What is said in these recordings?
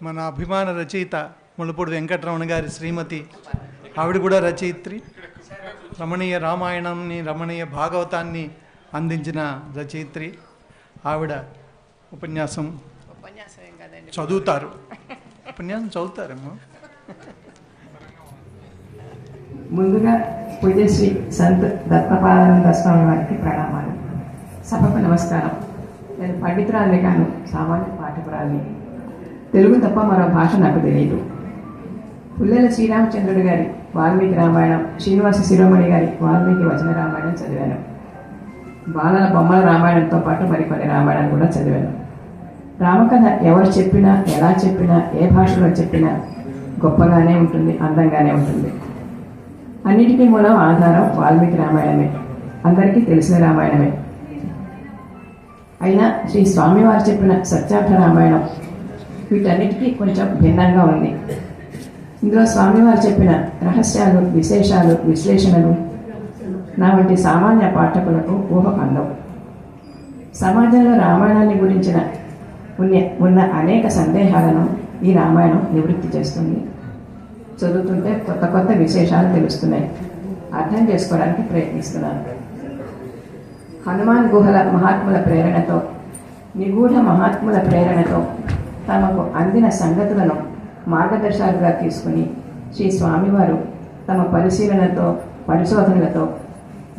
మన అభిమాన రచయిత ముళ్ళపూడి వెంకటరమణ గారి శ్రీమతి, ఆవిడ కూడా రచయిత్రి. రమణీయ రామాయణాన్ని, రమణీయ భాగవతాన్ని అందించిన రచయిత్రి ఆవిడ. ఉపన్యాసం చదువుతారు. ఉపన్యాసం చదువుతారేమో. ముందుగా పూజ్యశ్రీ సంత్ దత్తపాదానంద స్వామి వారికి ప్రణామాలు. సభకు నమస్కారం. నేను పండితురాలిని కాను, సామాన్య పాఠకురాలిని. తెలుగు తప్ప మరో భాష నాకు తెలియదు. పుల్లెల శ్రీరామచంద్రుడి గారి వాల్మీకి రామాయణం, శ్రీనివాస శిరోమణి గారి వాల్మీకి వచన రామాయణం చదివాను. బాలల బొమ్మల రామాయణంతో పాటు మరికొన్ని రామాయణాలు కూడా చదివాను. రామకథ ఎవరు చెప్పినా, ఎలా చెప్పినా, ఏ భాషలో చెప్పినా గొప్పగానే ఉంటుంది, అందంగానే ఉంటుంది. అన్నిటికీ మూలం, ఆధారం వాల్మీకి రామాయణమే. అందరికీ తెలిసిన రామాయణమే. అయినా శ్రీ స్వామివారు చెప్పిన సత్యార్థ రామాయణం వీటన్నిటికీ కొంచెం భిన్నంగా ఉంది. ఇందులో స్వామివారు చెప్పిన రహస్యాలు, విశేషాలు, విశ్లేషణలు నా వంటి సామాన్య పాఠకులకు ఊహకందవు. సమాజంలో రామాయణాన్ని గురించిన ఉన్న అనేక సందేహాలను ఈ రామాయణం నివృత్తి చేస్తుంది. చదువుతుంటే కొత్త కొత్త విశేషాలు తెలుస్తున్నాయి. అర్థం చేసుకోవడానికి ప్రయత్నిస్తున్నాను. హనుమాన్ గుహల మహాత్ముల ప్రేరణతో, నిగూఢ మహాత్ముల ప్రేరణతో తమకు అందిన సంగతులను మార్గదర్శకాలుగా తీసుకుని శ్రీ స్వామివారు తమ పరిశీలనతో, పరిశోధనలతో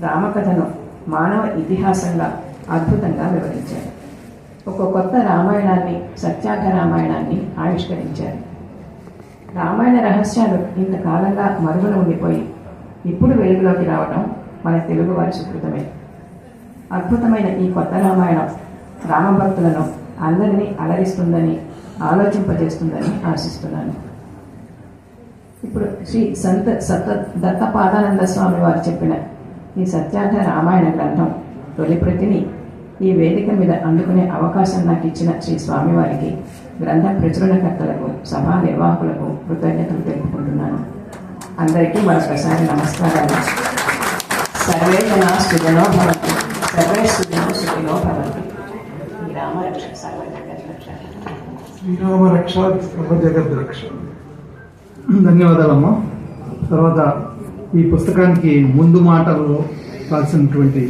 రామకథను మానవ ఇతిహాసంగా అద్భుతంగా వివరించారు. ఒక కొత్త రామాయణాన్ని, సత్యార్థ రామాయణాన్ని ఆవిష్కరించారు. రామాయణ రహస్యాలు ఇంతకాలంగా మరుగున ఉండిపోయి ఇప్పుడు వెలుగులోకి రావడం మన తెలుగువారి సుకృతమే. అద్భుతమైన ఈ కొత్త రామాయణం రామభక్తులను అందరినీ అలరిస్తుందని, ఆలోచింపజేస్తుందని ఆశిస్తున్నాను. ఇప్పుడు శ్రీ సంత్ దత్తపాదానంద స్వామి వారు చెప్పిన ఈ సత్యార్థ రామాయణ గ్రంథం తొలి ప్రతిని ఈ వేదిక మీద అందుకునే అవకాశం నాకు ఇచ్చిన శ్రీ స్వామివారికి, గ్రంథ ప్రచురణకర్తలకు, సభా నిర్వాహకులకు కృతజ్ఞతలు తెలుపుకుంటున్నాను. అందరికీ మరొకసారి నమస్కారాలు. సర్వే జనా సుఖినో భవంతు, సర్వే సుఖినో భవంతు. ఈ రామరక్ష సర్వ జగద్రక్ష. శ్రీరామరక్ష సర్వ జగద్రక్ష. ధన్యవాదాలమ్మా. తర్వాత ఈ పుస్తకానికి ముందు మాటల్లో రాసినటువంటి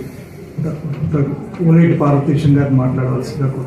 ఓలేటి పార్వతీశం గారిని మాట్లాడవలసిందిగా